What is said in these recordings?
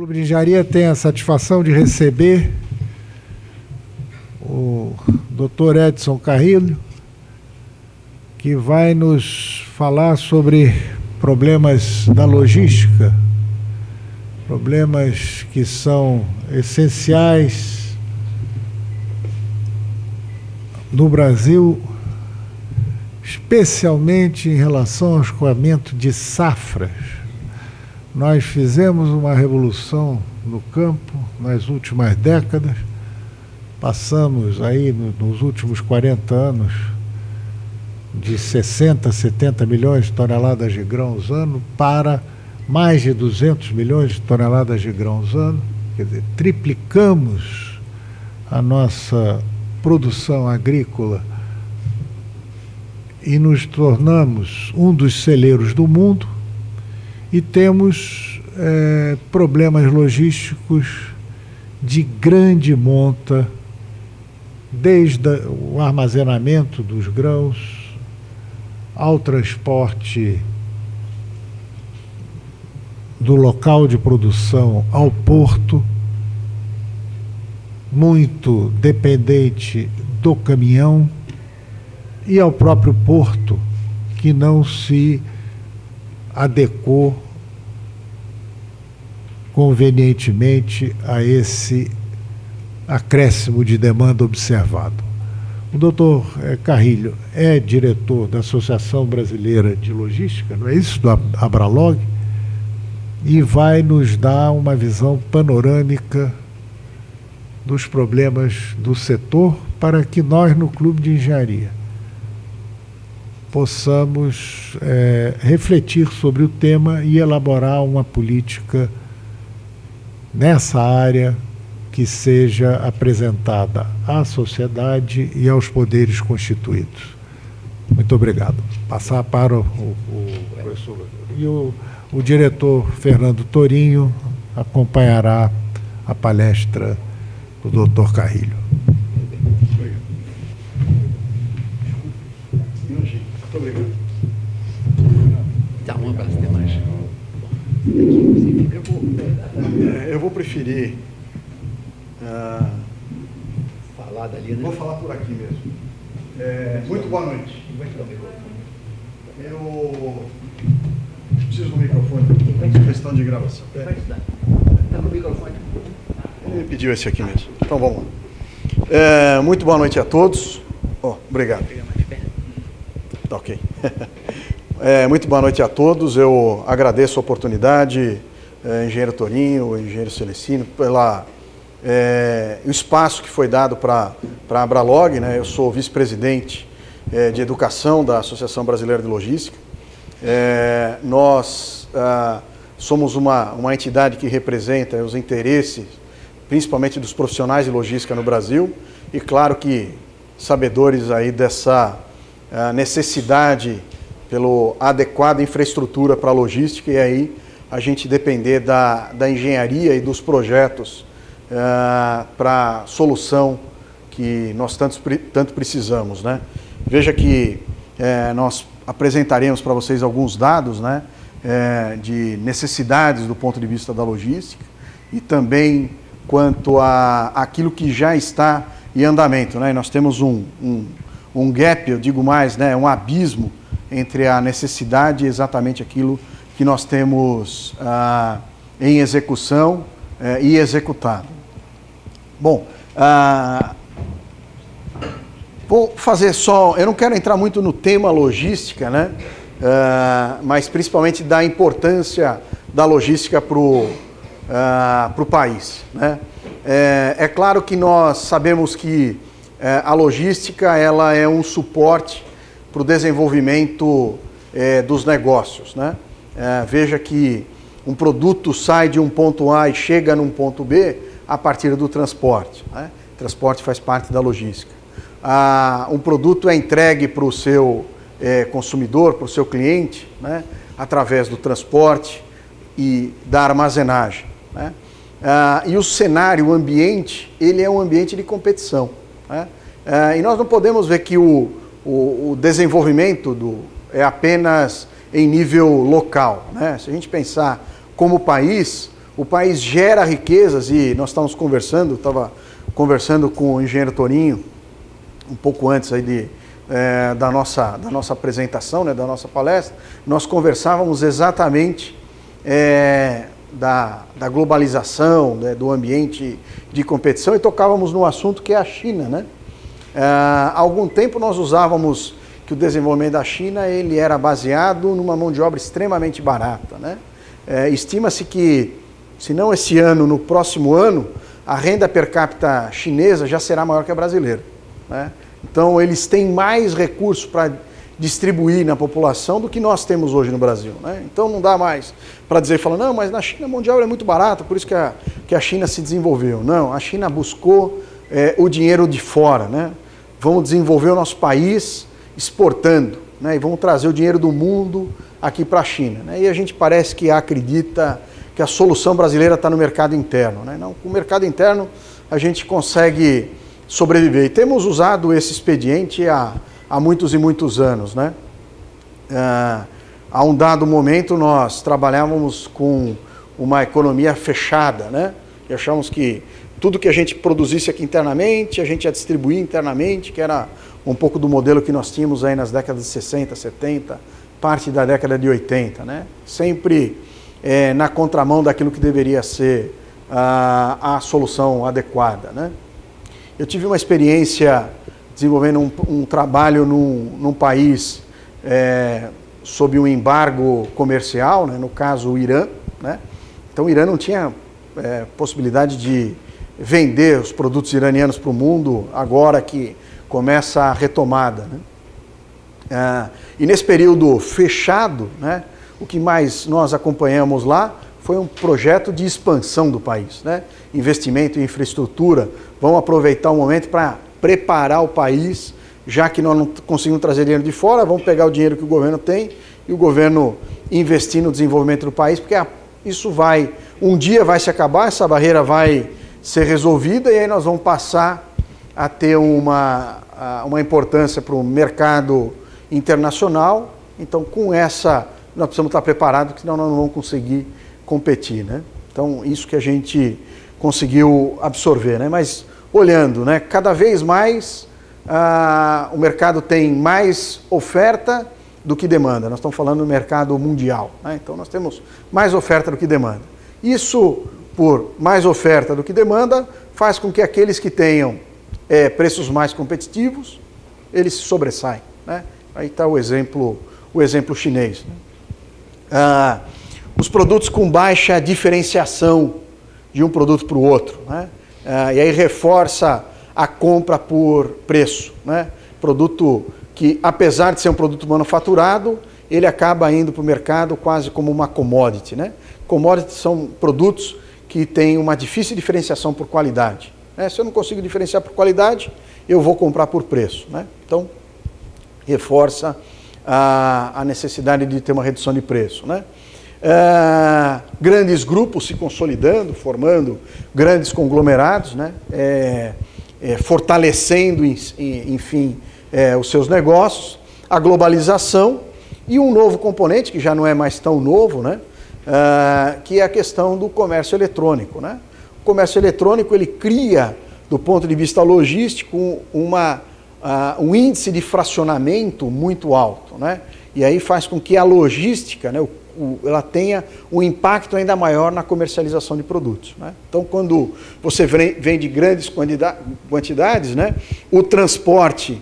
Clube de Engenharia tem a satisfação de receber o Dr. Edson Carrilho, que vai nos falar sobre problemas da logística, problemas que são essenciais no Brasil, especialmente em relação ao escoamento de safras. Nós fizemos uma revolução no campo nas últimas décadas, passamos aí nos últimos 40 anos de 60, 70 milhões de toneladas de grãos ano para mais de 200 milhões de toneladas de grãos ano, quer dizer, triplicamos a nossa produção agrícola e nos tornamos um dos celeiros do mundo e temos problemas logísticos de grande monta, desde o armazenamento dos grãos ao transporte do local de produção ao porto, muito dependente do caminhão, e ao próprio porto, que não se adequou convenientemente a esse acréscimo de demanda observado. O doutor Carrilho é diretor da Associação Brasileira de Logística, não é isso? Do Abralog, e vai nos dar uma visão panorâmica dos problemas do setor para que nós, no Clube de Engenharia, possamos refletir sobre o tema e elaborar uma política nessa área que seja apresentada à sociedade e aos poderes constituídos. Muito obrigado. Passar para o professor. E o diretor Fernando Torinho acompanhará a palestra do doutor Carrilho. Muito obrigado. Dá um abraço, demais. Eu vou preferir falar dali, né? Vou falar por aqui mesmo. Muito boa noite. Eu preciso do microfone. Questão de gravação. Está com o microfone? Ele pediu esse aqui mesmo. Então vamos lá. Muito boa noite a todos. Obrigado. Tá ok. Muito boa noite a todos. Eu agradeço a oportunidade, engenheiro Torinho, engenheiro Celestino, o espaço que foi dado para a Abralog, né? Eu sou vice-presidente de educação da Associação Brasileira de Logística. Nós somos uma entidade que representa os interesses, principalmente dos profissionais de logística no Brasil, e claro que sabedores aí dessa necessidade pela adequada infraestrutura para a logística, e aí a gente depender da engenharia e dos projetos para a solução que nós tanto precisamos, né? Veja que nós apresentaremos para vocês alguns dados, né, de necessidades do ponto de vista da logística e também quanto a aquilo que já está em andamento, né? Nós temos um gap, eu digo mais, né, um abismo entre a necessidade e exatamente aquilo que nós temos em execução e executado. Bom, vou fazer só, eu não quero entrar muito no tema logística, né, mas principalmente da importância da logística para o país, né. É claro que nós sabemos que a logística ela é um suporte para o desenvolvimento dos negócios, né? Veja que um produto sai de um ponto A e chega num ponto B a partir do transporte, né? O transporte faz parte da logística. Um produto é entregue para o seu consumidor, para o seu cliente, né? Através do transporte e da armazenagem, né? E o cenário, o ambiente, ele é um ambiente de competição, né? E nós não podemos ver que o desenvolvimento é apenas em nível local, né? Se a gente pensar como país, o país gera riquezas e nós estávamos conversando, estava conversando com o engenheiro Torinho um pouco antes aí da nossa apresentação, né, da nossa palestra, nós conversávamos exatamente da globalização, né, do ambiente de competição e tocávamos no assunto que é a China, né? Há algum tempo nós usávamos que o desenvolvimento da China ele era baseado numa mão de obra extremamente barata, né? Estima-se que, se não esse ano, no próximo ano, a renda per capita chinesa já será maior que a brasileira, né? Então eles têm mais recursos para distribuir na população do que nós temos hoje no Brasil, né? Então não dá mais para dizer, falando, não, mas na China a mão de obra é muito barata, por isso que a China se desenvolveu. Não, a China buscou o dinheiro de fora, né? Vamos desenvolver o nosso país exportando, né? E vamos trazer o dinheiro do mundo aqui para a China, né? E a gente parece que acredita que a solução brasileira está no mercado interno, né? Não, com o mercado interno a gente consegue sobreviver. E temos usado esse expediente há muitos e muitos anos, né? A um dado momento nós trabalhávamos com uma economia fechada, né? E achamos que tudo que a gente produzisse aqui internamente, a gente ia distribuir internamente, que era um pouco do modelo que nós tínhamos aí nas décadas de 60, 70, parte da década de 80, né? Sempre na contramão daquilo que deveria ser a solução adequada, né? Eu tive uma experiência desenvolvendo um trabalho num país sob um embargo comercial, né? No caso o Irã, né? Então o Irã não tinha possibilidade de vender os produtos iranianos para o mundo agora que começa a retomada, né? E nesse período fechado, né, o que mais nós acompanhamos lá foi um projeto de expansão do país, né? Investimento em infraestrutura, vamos aproveitar o momento para preparar o país, já que nós não conseguimos trazer dinheiro de fora, vamos pegar o dinheiro que o governo tem e o governo investir no desenvolvimento do país, porque isso um dia vai se acabar, essa barreira vai ser resolvida e aí nós vamos passar a ter uma importância para o mercado internacional. Então, com essa, nós precisamos estar preparados, porque senão nós não vamos conseguir competir, né? Então, isso que a gente conseguiu absorver, né? Mas, olhando, né, cada vez mais o mercado tem mais oferta do que demanda. Nós estamos falando do mercado mundial, né? Então, nós temos mais oferta do que demanda. Isso, por mais oferta do que demanda, faz com que aqueles que tenham preços mais competitivos, eles se sobressaem, né? Aí está o exemplo chinês, né? Os produtos com baixa diferenciação de um produto para o outro, né? E aí reforça a compra por preço, né? Produto que, apesar de ser um produto manufaturado, ele acaba indo para o mercado quase como uma commodity, né? Commodities são produtos que têm uma difícil diferenciação por qualidade, né? Se eu não consigo diferenciar por qualidade, eu vou comprar por preço, né? Então, reforça a necessidade de ter uma redução de preço, né? Grandes grupos se consolidando, formando grandes conglomerados, né? Fortalecendo, enfim, os seus negócios, a globalização e um novo componente, que já não é mais tão novo, né? Que é a questão do comércio eletrônico, né? O comércio eletrônico, ele cria, do ponto de vista logístico, um índice de fracionamento muito alto, né? E aí faz com que a logística, né, ela tenha um impacto ainda maior na comercialização de produtos, né? Então, quando você vende grandes quantidades, né, o transporte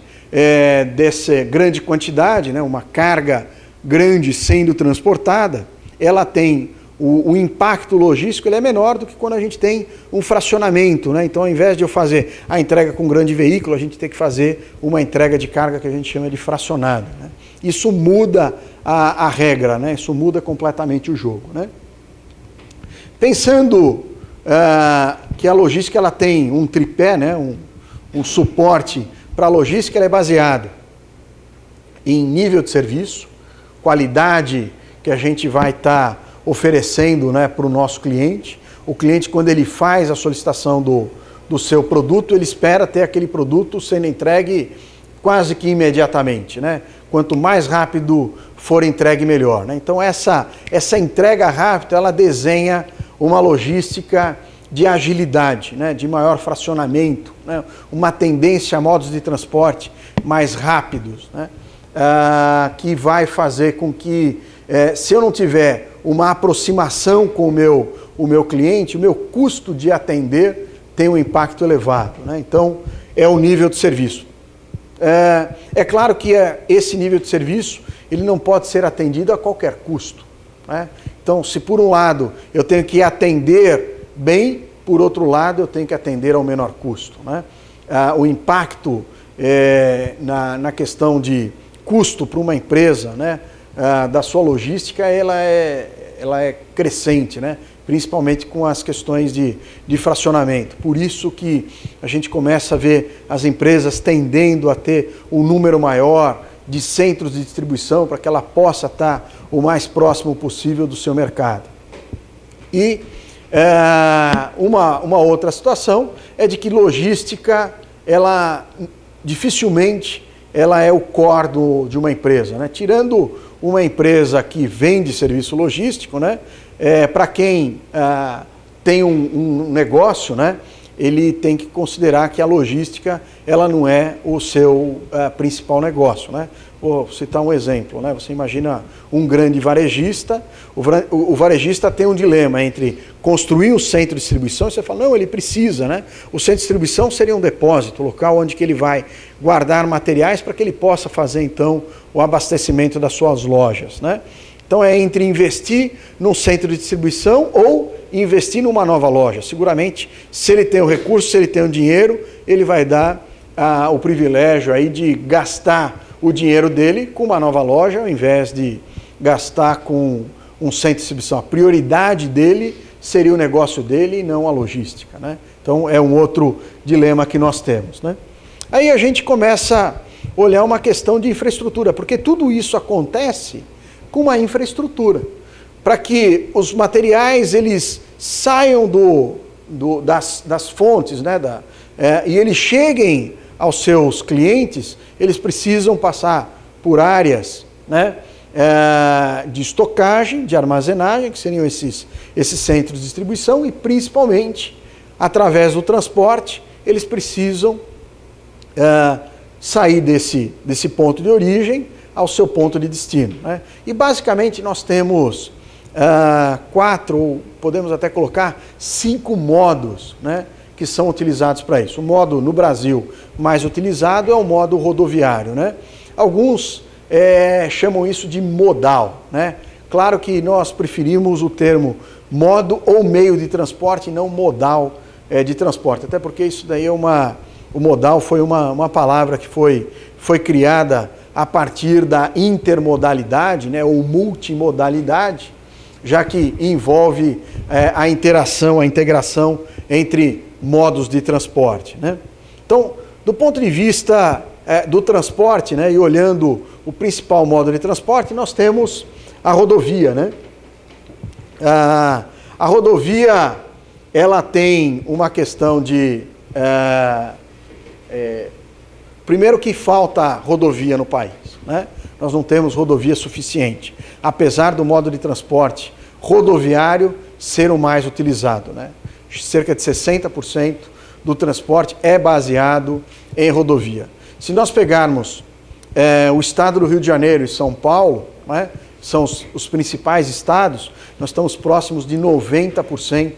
dessa grande quantidade, né, uma carga grande sendo transportada, ela tem o impacto logístico, ele é menor do que quando a gente tem um fracionamento, né? Então, ao invés de eu fazer a entrega com um grande veículo, a gente tem que fazer uma entrega de carga que a gente chama de fracionada, né? Isso muda a regra, né? Isso muda completamente o jogo, né? Pensando que a logística ela tem um tripé, né? Um suporte para a logística, ela é baseada em nível de serviço, qualidade que a gente vai estar oferecendo, né, para o nosso cliente. O cliente, quando ele faz a solicitação do seu produto, ele espera ter aquele produto sendo entregue quase que imediatamente, né? Quanto mais rápido for entregue, melhor, né? Então, essa entrega rápida, ela desenha uma logística de agilidade, né, de maior fracionamento, né, uma tendência a modos de transporte mais rápidos, né, que vai fazer com que, se eu não tiver uma aproximação com o meu cliente, o meu custo de atender tem um impacto elevado, né? Então, é o nível de serviço. É claro que esse nível de serviço ele não pode ser atendido a qualquer custo, né? Então, se por um lado eu tenho que atender bem, por outro lado eu tenho que atender ao menor custo, né? O impacto na questão de custo para uma empresa, né, da sua logística, ela é crescente, né? Principalmente com as questões de fracionamento. Por isso que a gente começa a ver as empresas tendendo a ter um número maior de centros de distribuição para que ela possa estar o mais próximo possível do seu mercado. E uma outra situação é de que logística, ela dificilmente ela é o core de uma empresa, né? Tirando uma empresa que vende serviço logístico, né? Para quem tem um negócio, né? Ele tem que considerar que a logística ela não é o seu principal negócio, né? Vou citar um exemplo, né? Você imagina um grande varejista, o varejista tem um dilema entre construir um centro de distribuição, e você fala, não, ele precisa, né? O centro de distribuição seria um depósito, local onde que ele vai guardar materiais para que ele possa fazer, então, o abastecimento das suas lojas, né? Então, é entre investir num centro de distribuição ou investir numa nova loja. Seguramente, se ele tem o recurso, se ele tem o dinheiro, ele vai dar o privilégio aí de gastar o dinheiro dele com uma nova loja, ao invés de gastar com um centro de distribuição. A prioridade dele seria o negócio dele e não a logística, né? Então, é um outro dilema que nós temos, né? Aí a gente começa a olhar uma questão de infraestrutura, porque tudo isso acontece com uma infraestrutura, para que os materiais eles saiam das fontes, né, e eles cheguem aos seus clientes, eles precisam passar por áreas, né, de estocagem, de armazenagem, que seriam esses centros de distribuição, e principalmente, através do transporte, eles precisam sair desse ponto de origem ao seu ponto de destino, né? E basicamente nós temos 4, ou podemos até colocar 5 modos, né, que são utilizados para isso. O modo no Brasil mais utilizado é o modo rodoviário, né? Alguns chamam isso de modal, né? Claro que nós preferimos o termo modo ou meio de transporte e não modal de transporte, até porque isso daí o modal foi uma palavra que foi criada a partir da intermodalidade, né, ou multimodalidade, já que envolve a interação, a integração entre modos de transporte, né? Então, do ponto de vista do transporte, né, e olhando o principal modo de transporte, nós temos a rodovia, né? A rodovia, ela tem uma questão de... primeiro que falta rodovia no país, né? Nós não temos rodovia suficiente, apesar do modo de transporte rodoviário ser o mais utilizado, né? Cerca de 60% do transporte é baseado em rodovia. Se nós pegarmos o estado do Rio de Janeiro e São Paulo, né, são os principais estados, nós estamos próximos de 90%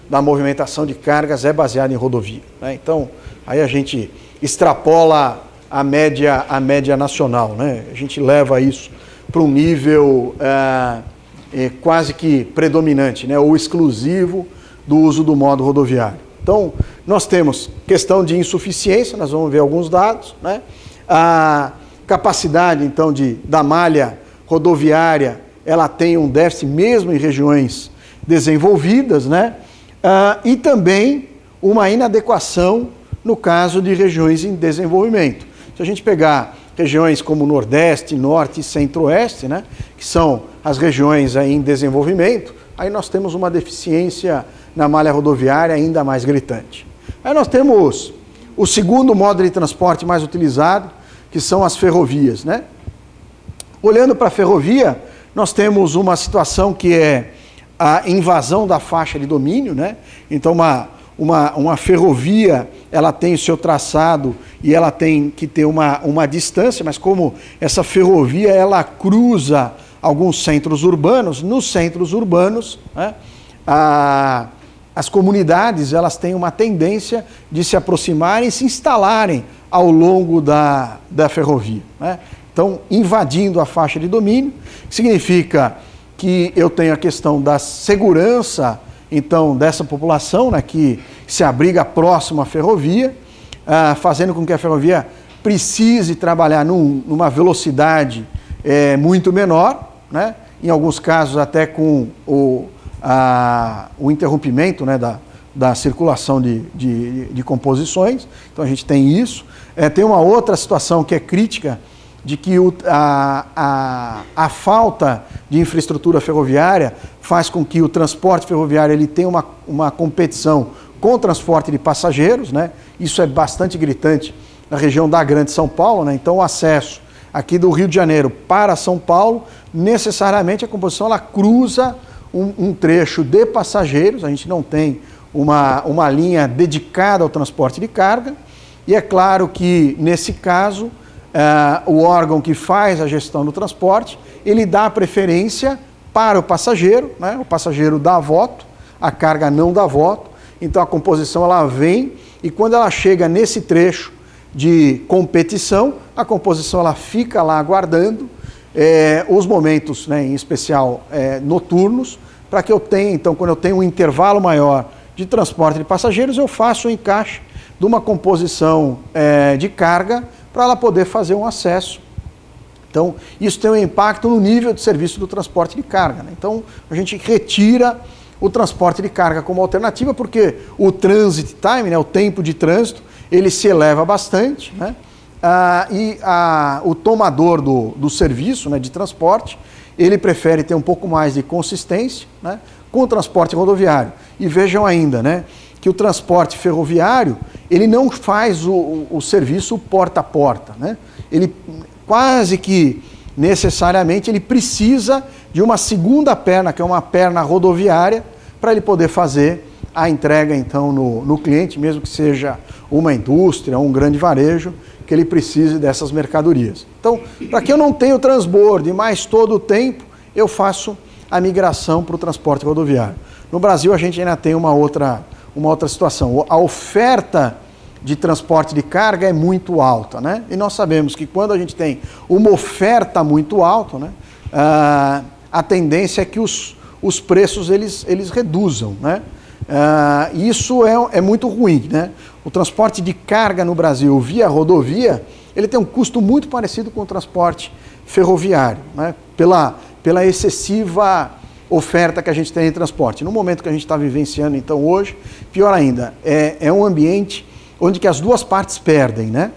da movimentação de cargas é baseada em rodovia, né? Então, aí a gente extrapola a média nacional, né? A gente leva isso para um nível quase que predominante, né? Ou exclusivo do uso do modo rodoviário. Então, nós temos questão de insuficiência, nós vamos ver alguns dados, né? A capacidade, então, da malha rodoviária, ela tem um déficit mesmo em regiões desenvolvidas, né? E também uma inadequação no caso de regiões em desenvolvimento. Se a gente pegar regiões como Nordeste, Norte e Centro-Oeste, né, que são as regiões aí em desenvolvimento, aí nós temos uma deficiência na malha rodoviária ainda mais gritante. Aí nós temos o segundo modo de transporte mais utilizado, que são as ferrovias, né? Olhando para a ferrovia, nós temos uma situação que é a invasão da faixa de domínio, né? Então uma ferrovia, ela tem o seu traçado e ela tem que ter uma distância, mas como essa ferrovia ela cruza alguns centros urbanos, nos centros urbanos, né, as comunidades elas têm uma tendência de se aproximarem e se instalarem ao longo da ferrovia, né? Então, invadindo a faixa de domínio, significa que eu tenho a questão da segurança, então, dessa população, né, que se abriga próximo à ferrovia, fazendo com que a ferrovia precise trabalhar numa velocidade muito menor, né, em alguns casos até com o interrompimento, né, da circulação de composições. Então a gente tem isso. Tem uma outra situação que é crítica, de que a falta de infraestrutura ferroviária faz com que o transporte ferroviário ele tenha uma competição com o transporte de passageiros, né? Isso é bastante gritante na região da Grande São Paulo, né? Então o acesso aqui do Rio de Janeiro para São Paulo, necessariamente a composição ela cruza um trecho de passageiros, a gente não tem uma linha dedicada ao transporte de carga, e é claro que nesse caso o órgão que faz a gestão do transporte, ele dá preferência para o passageiro, né? O passageiro dá voto, a carga não dá voto, então a composição ela vem e quando ela chega nesse trecho de competição, a composição ela fica lá aguardando os momentos, né, em especial noturnos, para que eu tenha, então, quando eu tenho um intervalo maior de transporte de passageiros, eu faço o encaixe de uma composição de carga para ela poder fazer um acesso. Então, isso tem um impacto no nível de serviço do transporte de carga, né? Então, a gente retira o transporte de carga como alternativa, porque o transit time, né, o tempo de trânsito, ele se eleva bastante, né? O tomador do serviço, né, de transporte, ele prefere ter um pouco mais de consistência, né, com o transporte rodoviário. E vejam ainda, né, que o transporte ferroviário, ele não faz o serviço porta a porta, né? Ele quase que necessariamente ele precisa de uma segunda perna, que é uma perna rodoviária, para ele poder fazer a entrega então no cliente, mesmo que seja uma indústria, um grande varejo, que ele precise dessas mercadorias. Então, para que eu não tenha o transbordo e mais todo o tempo, eu faço a migração para o transporte rodoviário. No Brasil, a gente ainda tem uma outra situação. A oferta de transporte de carga é muito alta, né? E nós sabemos que quando a gente tem uma oferta muito alta, né, a tendência é que os preços eles reduzam, né? Isso é muito ruim, né? O transporte de carga no Brasil via rodovia, ele tem um custo muito parecido com o transporte ferroviário, né? Pela excessiva oferta que a gente tem em transporte. No momento que a gente está vivenciando, então, hoje, pior ainda, é um ambiente onde que as duas partes perdem, né?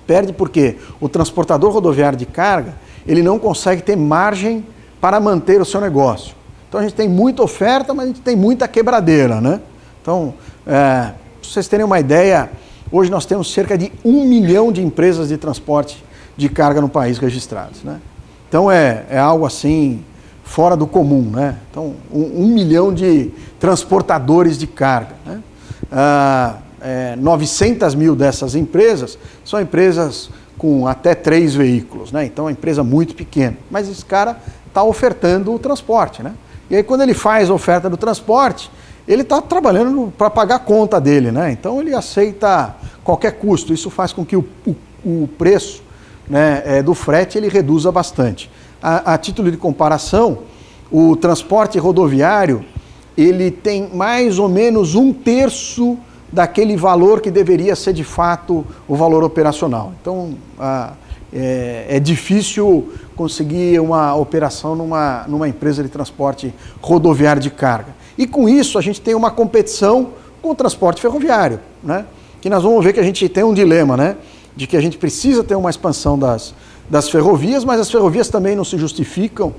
Perde porque o transportador rodoviário de carga, ele não consegue ter margem para manter o seu negócio. Então a gente tem muita oferta, mas a gente tem muita quebradeira, né? Então, para vocês terem uma ideia, hoje nós temos cerca de 1 milhão de empresas de transporte de carga no país registradas, né? Então é algo assim fora do comum, né? Então 1 milhão de transportadores de carga, né? 900 mil dessas empresas são empresas com até 3 veículos, né? Então é uma empresa muito pequena, mas esse cara está ofertando o transporte, né? E aí quando ele faz a oferta do transporte, ele está trabalhando para pagar a conta dele, né? Então ele aceita qualquer custo. Isso faz com que o preço, né, do frete ele reduza bastante. A título de comparação, o transporte rodoviário ele tem mais ou menos 1/3 daquele valor que deveria ser de fato o valor operacional. Então é difícil conseguir uma operação numa empresa de transporte rodoviário de carga. E com isso a gente tem uma competição com o transporte ferroviário, né? Que nós vamos ver que a gente tem um dilema, né? De que a gente precisa ter uma expansão das ferrovias, mas as ferrovias também não se justificam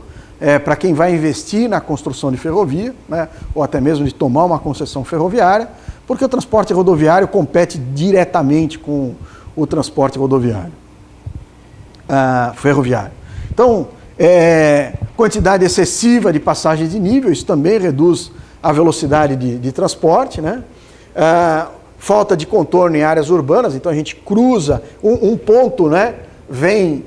para quem vai investir na construção de ferrovia, né? Ou até mesmo de tomar uma concessão ferroviária, porque o transporte rodoviário compete diretamente com o transporte rodoviário, ferroviário. Então, Quantidade excessiva de passagens de nível, isso também reduz a velocidade de transporte, né? Falta de contorno em áreas urbanas, então a gente cruza um ponto, né? Vem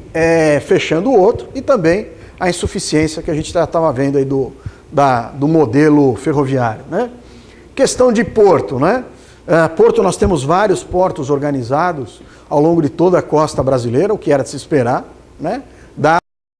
fechando o outro, e também a insuficiência que a gente já estava vendo aí do modelo ferroviário, né? Questão de porto, né? Porto, nós temos vários portos organizados ao longo de toda a costa brasileira, o que era de se esperar, né?